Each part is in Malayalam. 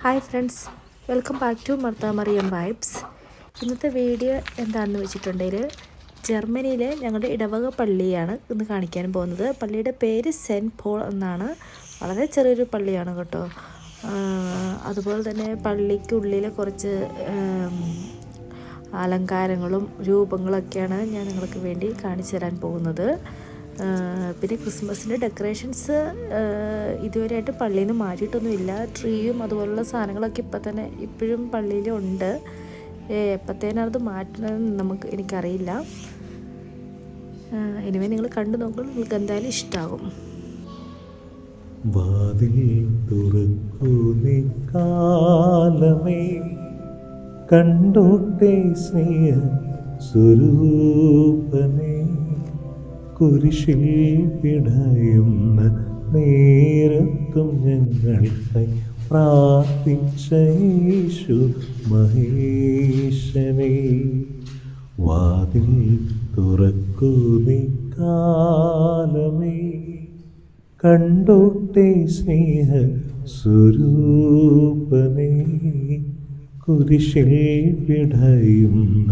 Hi friends, welcome back to Martha Mariam vibes. ഇന്നത്തെ വീഡിയോ എന്താണെന്ന് വെച്ചിട്ടുണ്ടെങ്കിൽ ജർമ്മനിയിലെ ഞങ്ങളുടെ ഇടവക പള്ളിയാണ് ഇന്ന് കാണിക്കാൻ പോകുന്നത്. പള്ളിയുടെ പേര് സെൻറ്റ് പോൾ എന്നാണ്. വളരെ ചെറിയൊരു പള്ളിയാണ് കേട്ടോ. അതുപോലെ തന്നെ പള്ളിക്കുള്ളിൽ കുറച്ച് അലങ്കാരങ്ങളും രൂപങ്ങളൊക്കെയാണ് ഞാൻ നിങ്ങൾക്ക് വേണ്ടി കാണിച്ചു തരാൻ പോകുന്നത്. പിന്നെ ക്രിസ്മസിൻ്റെ ഡെക്കറേഷൻസ് ഇതുവരെയായിട്ട് പള്ളിയിൽ നിന്ന് മാറ്റിയിട്ടൊന്നുമില്ല. ട്രീയും അതുപോലുള്ള സാധനങ്ങളൊക്കെ ഇപ്പോഴും പള്ളിയിലുണ്ട്. എപ്പോഴത്തേനത് മാറ്റുന്നതെന്ന് എനിക്കറിയില്ല. ഇനിമേ നിങ്ങൾ കണ്ടു നോക്കുമ്പോൾ നിങ്ങൾക്ക് എന്തായാലും ഇഷ്ടമാകും. വാതിൽ തുറക്കുന്നേ കാലമേ, കണ്ടോട്ടെ സ്നേഹ സ്വരൂപനേ, കുരിശിൽ പിടയുന്ന നേരത്തും ഞങ്ങൾക്കായി പ്രാർത്ഥിച്ച യേശു മഹേശനേ. വാതിൽ തുറക്കുന്നേ കാലമേ, കണ്ടോട്ടെ സ്നേഹ സ്വരൂപനേ, കുരിശിൽ പിടയുന്ന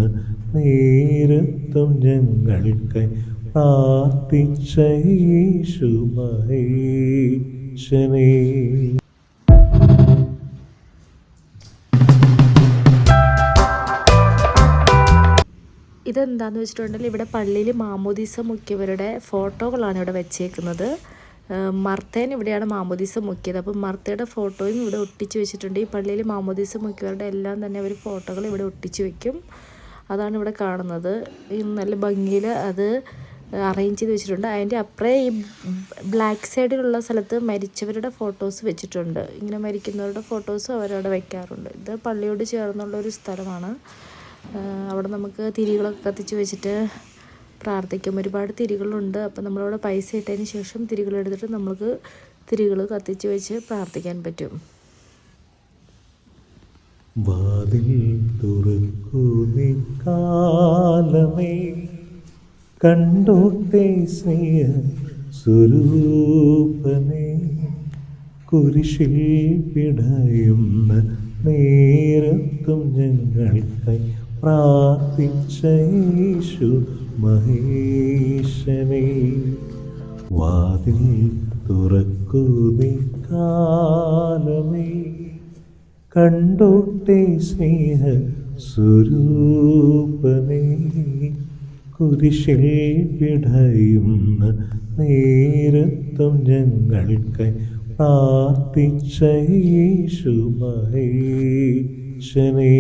നേരത്തും ഞങ്ങൾക്കായി പ്രാർത്ഥിച്ച യേശു മഹേശനേ. ഇതെന്താണെന്ന് വെച്ചിട്ടുണ്ടെങ്കിൽ ഇവിടെ പള്ളിയിൽ മാമോദീസ മുക്കിയവരുടെ ഫോട്ടോകളാണ് ഇവിടെ വെച്ചേക്കുന്നത്. മർത്തേന് ഇവിടെയാണ് മാമോദീസ മുക്കിയത്. അപ്പം മർത്തയുടെ ഫോട്ടോയും ഇവിടെ ഒട്ടിച്ച് വെച്ചിട്ടുണ്ട്. ഈ പള്ളിയിൽ മാമോദീസ മുക്കിയവരുടെ എല്ലാം തന്നെ അവർ ഫോട്ടോകൾ ഇവിടെ ഒട്ടിച്ച് വെക്കും. അതാണ് ഇവിടെ കാണുന്നത്. നല്ല ഭംഗിയിൽ അത് അറേഞ്ച് ചെയ്ത് വെച്ചിട്ടുണ്ട്. അതിൻ്റെ അപ്പുറേ ഈ ബ്ലാക്ക് സൈഡിലുള്ള സ്ഥലത്ത് മരിച്ചവരുടെ ഫോട്ടോസ് വെച്ചിട്ടുണ്ട്. ഇങ്ങനെ മരിക്കുന്നവരുടെ ഫോട്ടോസ് അവരവിടെ വയ്ക്കാറുണ്ട്. ഇത് പള്ളിയോട് ചേർന്നുള്ളൊരു സ്ഥലമാണ്. അവിടെ നമുക്ക് തിരികളൊക്കെ കത്തിച്ച് വെച്ചിട്ട് പ്രാർത്ഥിക്കും. ഒരുപാട് തിരികളുണ്ട്. അപ്പം നമ്മളവിടെ പൈസ ഇട്ടതിന് ശേഷം തിരികളെടുത്തിട്ട് നമുക്ക് തിരികൾ കത്തിച്ച് വെച്ച് പ്രാർത്ഥിക്കാൻ പറ്റും. വാതിൽ തുറക്കുന്നേ കാലമേ, കണ്ടോട്ടെ സ്നേഹ സ്വരൂപനേ, കുരിശിൽ പിടയുന്ന നേരത്തും ഞങ്ങൾക്കായി പ്രാർത്ഥിച്ച യേശു മഹേശനേ. വാതിൽ തുറക്കുന്നേ കാലമേ, കണ്ടോട്ടെ സ്നേഹ സ്വരൂപനേ, കുരിശിൽ പിടയുന്ന നേരത്തും ഞങ്ങൾക്കായി പ്രാർത്ഥിച്ച യേശു മഹേശനേ.